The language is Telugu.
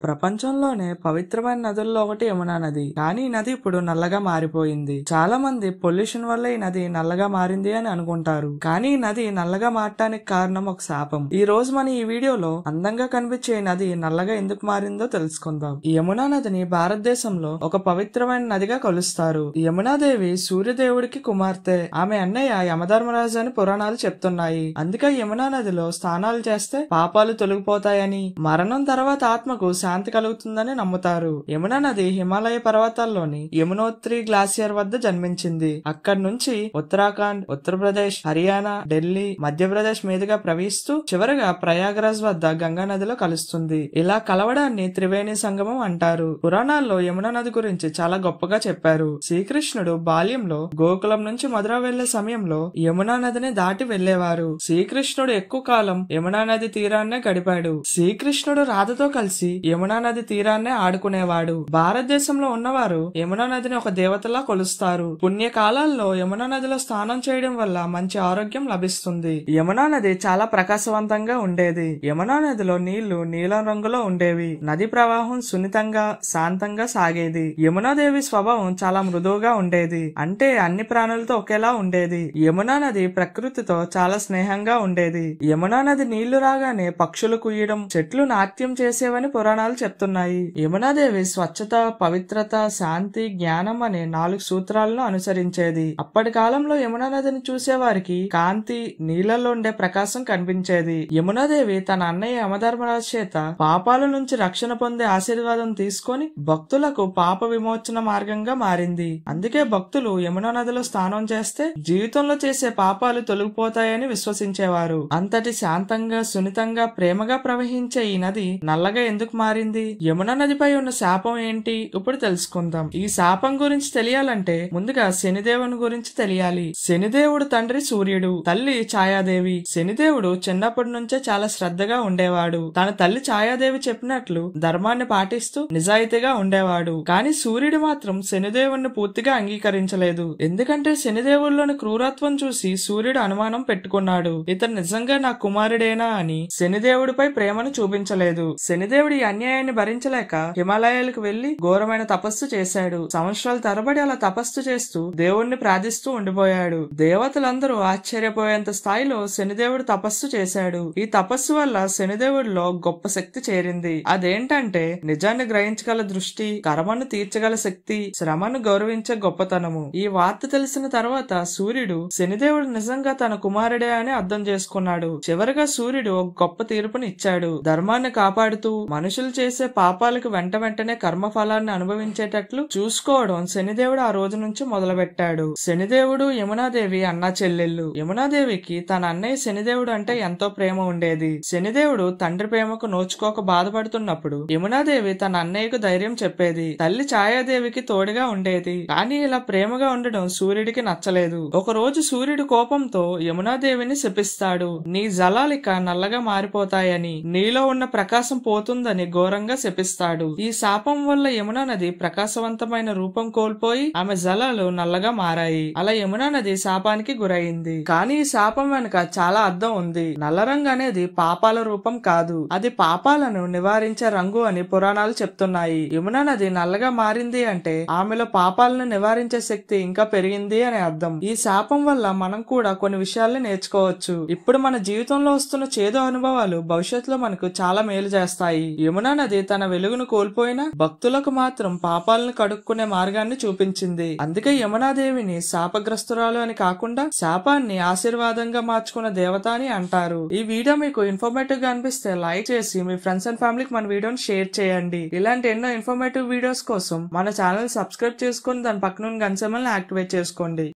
ప్రపంచంలోనే పవిత్రమైన నదుల్లో ఒకటి యమునా నది. కానీ ఈ నది ఇప్పుడు నల్లగా మారిపోయింది. చాలా మంది పొల్యూషన్ వల్ల ఈ నది నల్లగా మారింది అని అనుకుంటారు. కానీ ఈ నది నల్లగా మారటానికి కారణం ఒక శాపం. ఈ రోజు మన ఈ వీడియోలో అందంగా కనిపించే ఈ నది నల్లగా ఎందుకు మారిందో తెలుసుకుందాం. ఈ యమునా నదిని భారతదేశంలో ఒక పవిత్రమైన నదిగా కొలుస్తారు. ఈ యమునాదేవి సూర్యదేవుడికి కుమార్తె. ఆమె అన్నయ్య యమధర్మరాజు అని పురాణాలు చెప్తున్నాయి. అందుకే యమునా నదిలో స్నానాలు చేస్తే పాపాలు తొలగిపోతాయని, మరణం తర్వాత ఆత్మకు శాంతి కలుగుతుందని నమ్ముతారు. యమునా నది హిమాలయ పర్వతాల్లోని యమునోత్రి గ్లాసియర్ వద్ద జన్మించింది. అక్కడి నుంచి ఉత్తరాఖండ్, ఉత్తరప్రదేశ్, హర్యానా, ఢిల్లీ, మధ్యప్రదేశ్ మీదుగా ప్రవహిస్తూ చివరగా ప్రయాగరాజ్ వద్ద గంగా నదిలో కలుస్తుంది. ఇలా కలవడాన్ని త్రివేణి సంగమం అంటారు. పురాణాల్లో యమునా నది గురించి చాలా గొప్పగా చెప్పారు. శ్రీకృష్ణుడు బాల్యంలో గోకులం నుంచి మధుర వెళ్లే సమయంలో యమునా నదిని దాటి వెళ్లేవారు. శ్రీకృష్ణుడు ఎక్కువ కాలం యమునా నది తీరాన్నే గడిపాడు. శ్రీకృష్ణుడు రాధతో కలిసి యమునా నది తీరాన్నే ఆడుకునేవాడు. భారతదేశంలో ఉన్నవారు యమునా నదిని ఒక దేవతలా కొలుస్తారు. పుణ్యకాలాల్లో యమునా నదిలో స్నానం చేయడం వల్ల మంచి ఆరోగ్యం లభిస్తుంది. యమునా నది చాలా ప్రకాశవంతంగా ఉండేది. యమునా నదిలో నీళ్లు నీలం రంగులో ఉండేవి. నది ప్రవాహం సున్నితంగా శాంతంగా సాగేది. యమునాదేవి స్వభావం చాలా మృదువుగా ఉండేది. అంటే అన్ని ప్రాణులతో ఒకేలా ఉండేది. యమునా నది ప్రకృతితో చాలా స్నేహంగా ఉండేది. యమునా నది నీళ్లు రాగానే పక్షులు కుయ్యడం, చెట్లు నాట్యం చేసేవని పురాణాలు చెప్తున్నాయి. యమునాదేవి స్వచ్ఛత, పవిత్రత, శాంతి, జ్ఞానం అనే 4 సూత్రాలను అనుసరించేది. అప్పటి కాలంలో యమునా నదిని చూసేవారికి కాంతి, నీళ్లలో ఉండే ప్రకాశం కనిపించేది. యమునాదేవి తన అన్నయ్య యమధర్మరాజు చేత పాపాల నుంచి రక్షణ పొందే ఆశీర్వాదం తీసుకొని భక్తులకు పాప విమోచన మార్గంగా మారింది. అందుకే భక్తులు యమునా నదిలో స్నానం చేస్తే జీవితంలో చేసే పాపాలు తొలగిపోతాయని విశ్వసించేవారు. అంతటి శాంతంగా, సున్నితంగా, ప్రేమగా ప్రవహించే ఈ నది నల్లగా ఎందుకు మారింది? యమునా నదిపై ఉన్న శాపం ఏంటి? ఇప్పుడు తెలుసుకుందాం. ఈ శాపం గురించి తెలియాలంటే ముందుగా శనిదేవుని గురించి తెలియాలి. శనిదేవుడు తండ్రి సూర్యుడు, తల్లి ఛాయాదేవి. శనిదేవుడు చిన్నప్పటి నుంచే చాలా శ్రద్ధగా ఉండేవాడు. తన తల్లి ఛాయాదేవి చెప్పినట్లు ధర్మాన్ని పాటిస్తూ నిజాయితీగా ఉండేవాడు. కానీ సూర్యుడు మాత్రం శనిదేవుణ్ణి పూర్తిగా అంగీకరించలేదు. ఎందుకంటే శనిదేవుల్లోని క్రూరత్వం చూసి సూర్యుడు అనుమానం పెట్టుకున్నాడు. ఇతను నిజంగా నా కుమారుడేనా అని శనిదేవుడిపై ప్రేమను చూపించలేదు. శనిదేవుడి అన్యాయాన్ని భరించలేక హిమాలయాలకు వెళ్లి ఘోరమైన తపస్సు చేశాడు. సంవత్సరాల తరబడి అలా తపస్సు చేస్తూ దేవుణ్ణి ప్రార్థిస్తూ ఉండిపోయాడు. దేవతలందరూ ఆశ్చర్యపోయేంత స్థాయిలో శనిదేవుడు తపస్సు చేశాడు. ఈ తపస్సు వల్ల శనిదేవుడిలో గొప్ప శక్తి చేరింది. అదేంటంటే నిజాన్ని గ్రహించగల దృష్టి, కర్మను తీర్చగల శక్తి, శ్రమను గౌరవించే గొప్పతనము. ఈ వార్త తెలిసిన తర్వాత సూర్యుడు శనిదేవుడు నిజంగా తన కుమారుడే అని అర్థం చేసుకున్నాడు. చివరిగా సూర్యుడు ఒక గొప్ప తీర్పుని ఇచ్చాడు. ధర్మాన్ని కాపాడుతూ మనుషులు చేసే పాపాలకు వెంట వెంటనే కర్మ ఫలాన్ని అనుభవించేటట్లు చూసుకోవడం శనిదేవుడు ఆ రోజు నుంచి మొదలుపెట్టాడు. శనిదేవుడు, యమునాదేవి అన్నా చెల్లెళ్ళు. యమునాదేవికి తన అన్నయ్య శనిదేవుడు అంటే ఎంతో ప్రేమ ఉండేది. శనిదేవుడు తండ్రి ప్రేమకు నోచుకోక బాధపడుతున్నప్పుడు యమునాదేవి తన అన్నయ్యకు ధైర్యం చెప్పేది. తల్లి ఛాయాదేవికి తోడుగా ఉండేది. కానీ ఇలా ప్రేమగా ఉండడం సూర్యుడికి నచ్చలేదు. ఒక రోజు సూర్యుడు కోపంతో యమునాదేవిని శపిస్తాడు. నీ జలాలిక నల్లగా మారిపోతాయని, నీలో ఉన్న ప్రకాశం పోతుందని ఘోరంగా శపిస్తాడు. ఈ శాపం వల్ల యమునా నది ప్రకాశవంతమైన రూపం కోల్పోయి ఆమె జలాలు నల్లగా మారాయి. అలా యమునా నది శాపానికి గురైంది. కానీ ఈ శాపం వెనుక చాలా అర్థం ఉంది. నల్ల రంగు అనేది పాపాల రూపం కాదు, అది పాపాలను నివారించే రంగు అని పురాణాలు చెప్తున్నాయి. యమునా నది నల్లగా మారింది అంటే ఆమెలో పాపాలను నివారించే శక్తి ఇంకా పెరిగింది అని అర్థం. ఈ శాపం వల్ల మనం కూడా కొన్ని విషయాల్ని నేర్చుకోవచ్చు. ఇప్పుడు మన జీవితంలో వస్తున్న చేదు అనుభవాలు భవిష్యత్తులో మనకు చాలా మేలు చేస్తాయి. యమునా నది తన వెలుగును కోల్పోయినా భక్తులకు మాత్రం పాపాలను కడుక్కునే మార్గాన్ని చూపించింది. అందుకే యమునాదేవిని శాపగ్రస్తురాలు అని కాకుండా శాపాన్ని ఆశీర్వాదంగా మార్చుకున్న దేవత అని అంటారు. ఈ వీడియో మీకు ఇన్ఫర్మేటివ్ గా అనిపిస్తే లైక్ చేసి మీ ఫ్రెండ్స్ అండ్ ఫ్యామిలీకి మన వీడియోని షేర్ చేయండి. ఇలాంటి ఎన్నో ఇన్ఫర్మేటివ్ వీడియోస్ కోసం మన ఛానల్ సబ్స్క్రైబ్ చేసుకుని దాని పక్కన గంట సింబల్ ని యాక్టివేట్ చేసుకోండి.